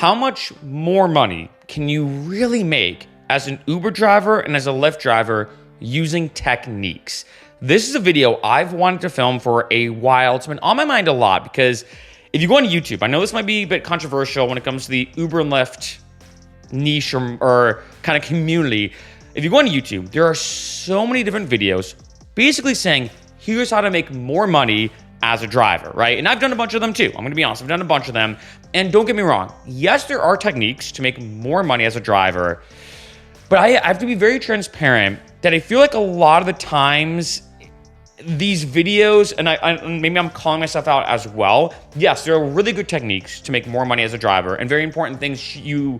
how much more money can you really make as an Uber driver and as a Lyft driver using techniques? This is a video I've wanted to film for a while. It's been on my mind a lot because if you go on YouTube, I know this might be a bit controversial when it comes to the Uber and Lyft niche or kind of community. If you go on YouTube, there are so many different videos basically saying, here's how to make more money as a driver, right? And I've done a bunch of them too. I'm gonna be honest, I've done a bunch of them. And don't get me wrong, yes, there are techniques to make more money as a driver, but I have to be very transparent that I feel like a lot of the times these videos, and maybe I'm calling myself out as well. Yes, there are really good techniques to make more money as a driver and very important things you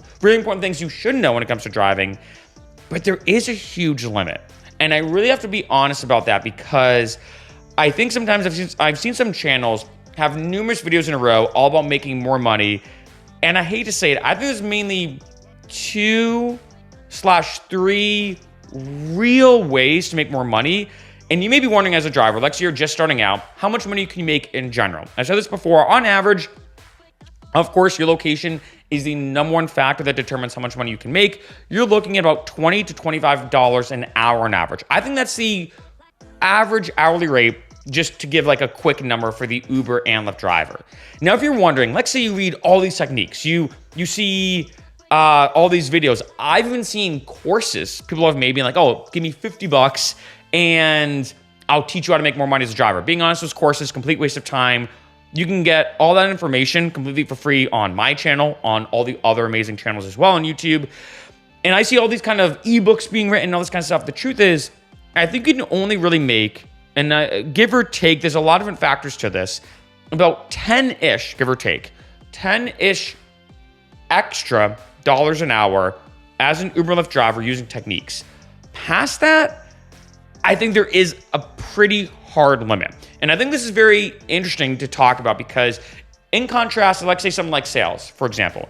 should know when it comes to driving, but there is a huge limit. And I really have to be honest about that because I think sometimes I've seen some channels have numerous videos in a row all about making more money. And I hate to say it, I think there's mainly 2/3 real ways to make more money. And you may be wondering as a driver, let's say you're just starting out, how much money can you make in general? I've said this before, on average, of course, your location is the number one factor that determines how much money you can make. You're looking at about $20 to $25 an hour on average. I think that's the average hourly rate, just to give like a quick number for the Uber and Lyft driver. Now, if you're wondering, let's say you read all these techniques, you see all these videos. I've even seen courses people have made being like, oh, give me $50 and I'll teach you how to make more money as a driver. Being honest, those courses, complete waste of time. You can get all that information completely for free on my channel, on all the other amazing channels as well on YouTube. And I see all these kind of ebooks being written, all this kind of stuff. The truth is, I think you can only really make, and give or take, there's a lot of different factors to this, about 10-ish, give or take, 10-ish extra dollars an hour as an Uber Lyft driver using techniques. Past that, I think there is a pretty hard limit. And I think this is very interesting to talk about because in contrast to, let's say, something like sales, for example.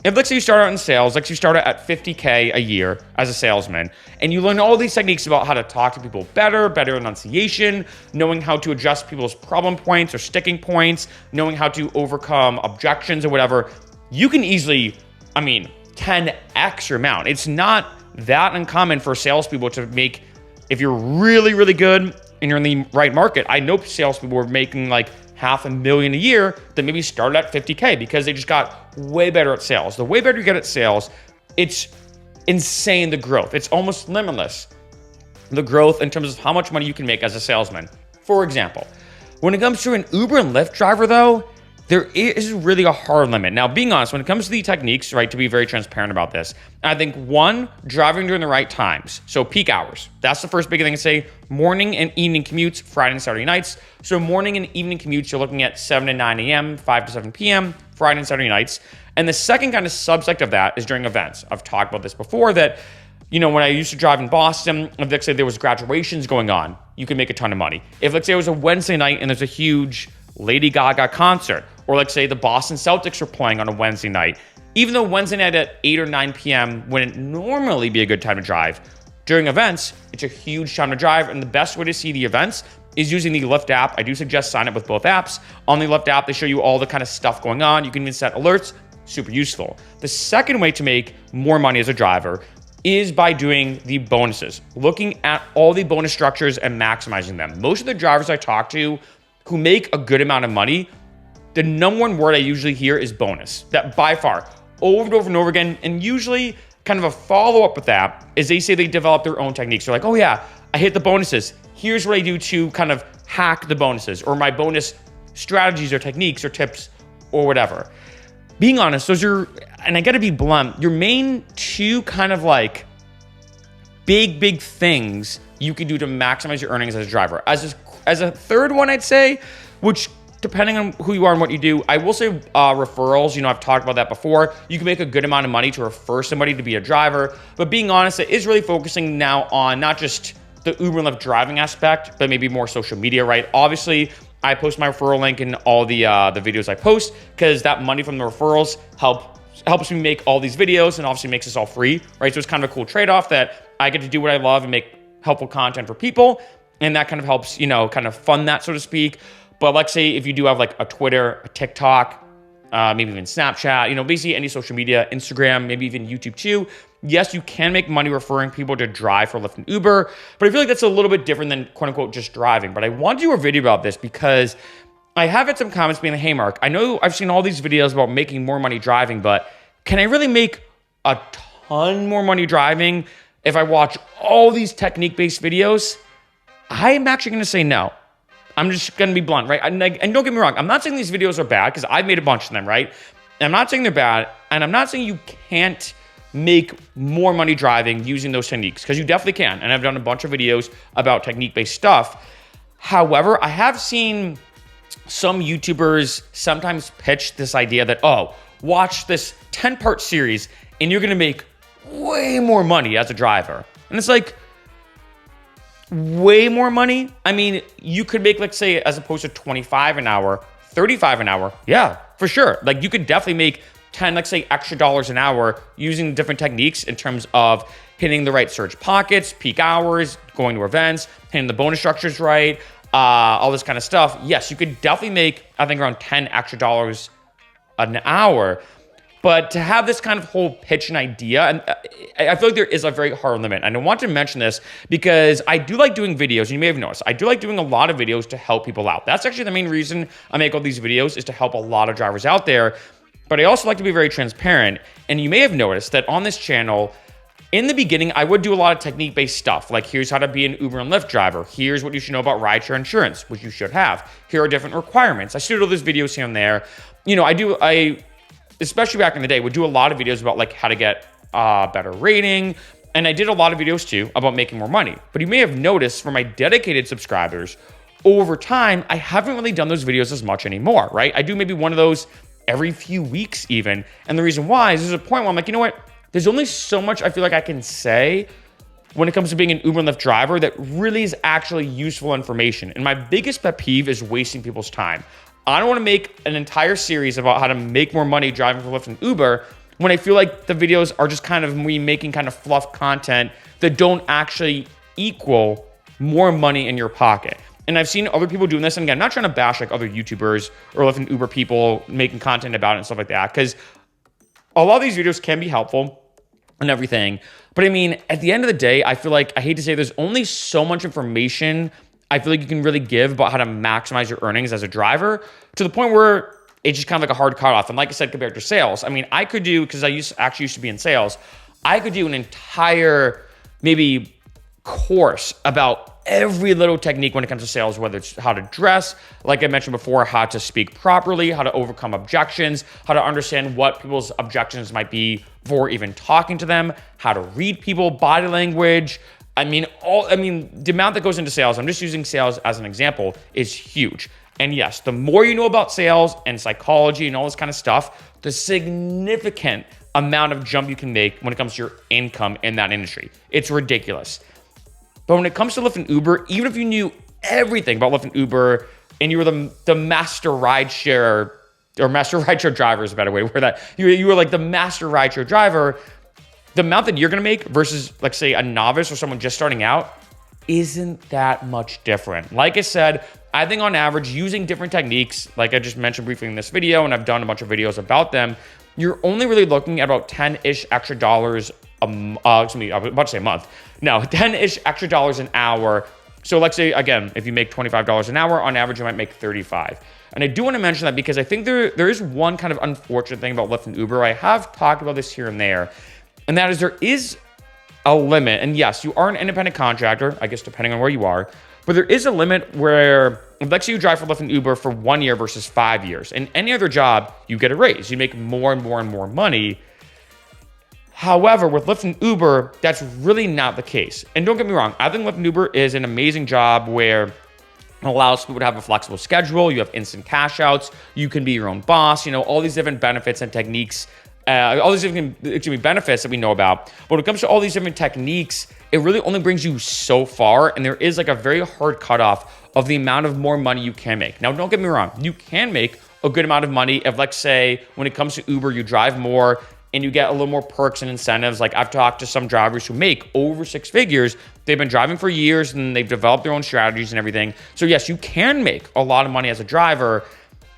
If let's say you start out in sales, let's say you start out at $50K a year as a salesman, and you learn all these techniques about how to talk to people better enunciation, knowing how to adjust people's problem points or sticking points, knowing how to overcome objections or whatever, you can easily, 10x your amount. It's not that uncommon for salespeople to make, if you're really, really good and you're in the right market. I know salespeople were making like $500,000 a year that maybe started at $50K because they just got way better at sales. The way better you get at sales, it's insane, the growth. It's almost limitless, the growth in terms of how much money you can make as a salesman. For example, when it comes to an Uber and Lyft driver though, there is really a hard limit. Now, being honest, when it comes to the techniques, right, to be very transparent about this, I think one, driving during the right times. So peak hours. That's the first big thing to say. Morning and evening commutes, Friday and Saturday nights. So morning and evening commutes, you're looking at 7 to 9 a.m., 5 to 7 p.m., Friday and Saturday nights. And the second kind of subsect of that is during events. I've talked about this before that, when I used to drive in Boston, if let's say there was graduations going on, you could make a ton of money. If let's say it was a Wednesday night and there's a huge Lady Gaga concert, or let's say the Boston Celtics are playing on a Wednesday night, even though Wednesday night at 8 or 9 p.m. wouldn't normally be a good time to drive, during events, it's a huge time to drive. And the best way to see the events is using the Lyft app. I do suggest sign up with both apps. On the Lyft app, they show you all the kind of stuff going on. You can even set alerts, super useful. The second way to make more money as a driver is by doing the bonuses, looking at all the bonus structures and maximizing them. Most of the drivers I talk to who make a good amount of money, the number one word I usually hear is bonus. That by far, over and over and over again, and usually kind of a follow-up with that is they say they develop their own techniques. They're like, oh yeah, I hit the bonuses. Here's what I do to kind of hack the bonuses, or my bonus strategies or techniques or tips or whatever. Being honest, those are, and I gotta be blunt, your main two kind of like big things you can do to maximize your earnings as a driver. As a third one, I'd say, which depending on who you are and what you do, I will say referrals. I've talked about that before. You can make a good amount of money to refer somebody to be a driver. But being honest, it is really focusing now on not just the Uber and Lyft driving aspect, but maybe more social media, right? Obviously, I post my referral link in all the videos I post because that money from the referrals helps me make all these videos and obviously makes this all free, right? So it's kind of a cool trade-off that I get to do what I love and make helpful content for people. And that kind of helps, kind of fund that, so to speak. But let's say if you do have like a Twitter, a TikTok, maybe even Snapchat, basically any social media, Instagram, maybe even YouTube too. Yes, you can make money referring people to drive for Lyft and Uber, but I feel like that's a little bit different than quote unquote just driving. But I want to do a video about this because I have had some comments being like, hey, Mark, I know I've seen all these videos about making more money driving, but can I really make a ton more money driving if I watch all these technique-based videos? I'm actually going to say no. I'm just going to be blunt, right? And don't get me wrong. I'm not saying these videos are bad because I've made a bunch of them, right? And I'm not saying they're bad. And I'm not saying you can't make more money driving using those techniques, because you definitely can. And I've done a bunch of videos about technique-based stuff. However, I have seen some YouTubers sometimes pitch this idea that, oh, watch this 10-part series and you're going to make way more money as a driver. And it's like, way more money? I mean, you could make, let's say, as opposed to 25 an hour, 35 an hour. Yeah, for sure. Like you could definitely make 10, let's say, extra dollars an hour using different techniques in terms of hitting the right surge pockets, peak hours, going to events, hitting the bonus structures right, all this kind of stuff. Yes, you could definitely make, I think, around 10 extra dollars an hour. But to have this kind of whole pitch and idea, and I feel like there is a very hard limit. And I want to mention this because I do like doing videos. And you may have noticed, I do like doing a lot of videos to help people out. That's actually the main reason I make all these videos, is to help a lot of drivers out there. But I also like to be very transparent. And you may have noticed that on this channel, in the beginning, I would do a lot of technique-based stuff. Like, here's how to be an Uber and Lyft driver. Here's what you should know about rideshare insurance, which you should have. Here are different requirements. I still do all those videos here and there. I especially back in the day, would do a lot of videos about like how to get a better rating. And I did a lot of videos too about making more money. But you may have noticed for my dedicated subscribers, over time, I haven't really done those videos as much anymore, right? I do maybe one of those every few weeks even. And the reason why is there's a point where I'm like, you know what? There's only so much I feel like I can say when it comes to being an Uber and Lyft driver that really is actually useful information. And my biggest pet peeve is wasting people's time. I don't want to make an entire series about how to make more money driving for Lyft and Uber when I feel like the videos are just kind of me making kind of fluff content that don't actually equal more money in your pocket. And I've seen other people doing this. And again, I'm not trying to bash like other YouTubers or Lyft and Uber people making content about it and stuff like that, because a lot of these videos can be helpful and everything. But I mean, at the end of the day, I feel like, I hate to say, there's only so much information I feel like you can really give about how to maximize your earnings as a driver, to the point where it's just kind of like a hard cutoff. And like I said, compared to sales, I mean, I could do, because I used to be in sales, I could do an entire maybe course about every little technique when it comes to sales, whether it's how to dress, like I mentioned before, how to speak properly, how to overcome objections, how to understand what people's objections might be before even talking to them, how to read people, body language. The amount that goes into sales, I'm just using sales as an example, is huge. And yes, the more you know about sales and psychology and all this kind of stuff, the significant amount of jump you can make when it comes to your income in that industry. It's ridiculous. But when it comes to Lyft and Uber, even if you knew everything about Lyft and Uber and you were the master rideshare, or master rideshare driver is a better way to word that, you were like the master rideshare driver, the amount that you're going to make versus, like, say, a novice or someone just starting out isn't that much different. Like I said, I think on average, using different techniques, like I just mentioned briefly in this video, and I've done a bunch of videos about them, you're only really looking at about 10-ish extra dollars I was about to say a month. No, 10-ish extra dollars an hour. So let's say, again, if you make $25 an hour, on average, you might make 35. And I do want to mention that because I think there is one kind of unfortunate thing about Lyft and Uber. I have talked about this here and there. And that is, there is a limit. And yes, you are an independent contractor, I guess, depending on where you are. But there is a limit where, let's say you drive for Lyft and Uber for 1 year versus 5 years. In any other job, you get a raise. You make more and more and more money. However, with Lyft and Uber, that's really not the case. And don't get me wrong, I think Lyft and Uber is an amazing job where it allows people to have a flexible schedule. You have instant cash outs. You can be your own boss. All these different benefits and techniques, all these different benefits that we know about. But when it comes to all these different techniques, it really only brings you so far. And there is like a very hard cutoff of the amount of more money you can make. Now, don't get me wrong. You can make a good amount of money if, let's say, when it comes to Uber, you drive more and you get a little more perks and incentives. Like, I've talked to some drivers who make over 6 figures. They've been driving for years and they've developed their own strategies and everything. So yes, you can make a lot of money as a driver.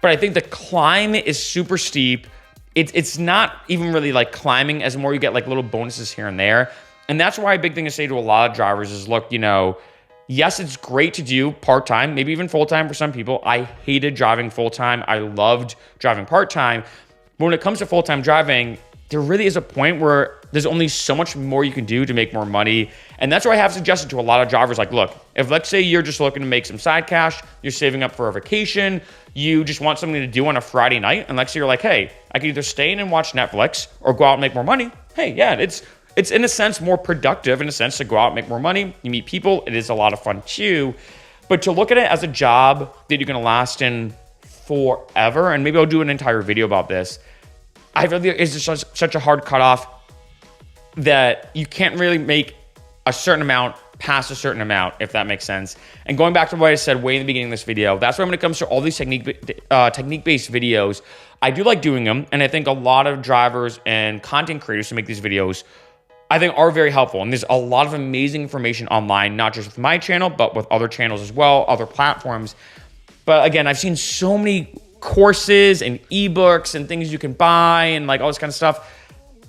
but I think the climb is super steep. It's not even really like climbing, as more you get like little bonuses here and there. And that's why a big thing to say to a lot of drivers is, look, yes, it's great to do part-time, maybe even full-time for some people. I hated driving full-time. I loved driving part-time. But when it comes to full-time driving, there really is a point where there's only so much more you can do to make more money. And that's why I have suggested to a lot of drivers, like, look, if let's say you're just looking to make some side cash, you're saving up for a vacation, you just want something to do on a Friday night, and let's say you're like, hey, I can either stay in and watch Netflix or go out and make more money. Hey, yeah, it's in a sense more productive in a sense to go out and make more money. You meet people. It is a lot of fun too. But to look at it as a job that you're going to last in forever, and maybe I'll do an entire video about this, I feel like it's just such a hard cutoff that you can't really make a certain amount past a certain amount, if that makes sense. And going back to what I said way in the beginning of this video, that's why when it comes to all these technique-based videos, I do like doing them. And I think a lot of drivers and content creators who make these videos, I think, are very helpful. And there's a lot of amazing information online, not just with my channel, but with other channels as well, other platforms. But again, I've seen so many courses and ebooks and things you can buy and like all this kind of stuff.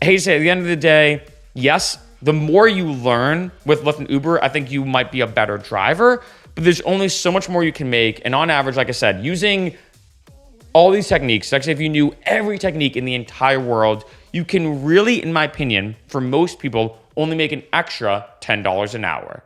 I hate to say, at the end of the day, yes, the more you learn with Lyft and Uber, I think you might be a better driver, but there's only so much more you can make. And on average, like I said, using all these techniques, like if you knew every technique in the entire world, you can really, in my opinion, for most people, only make an extra $10 an hour.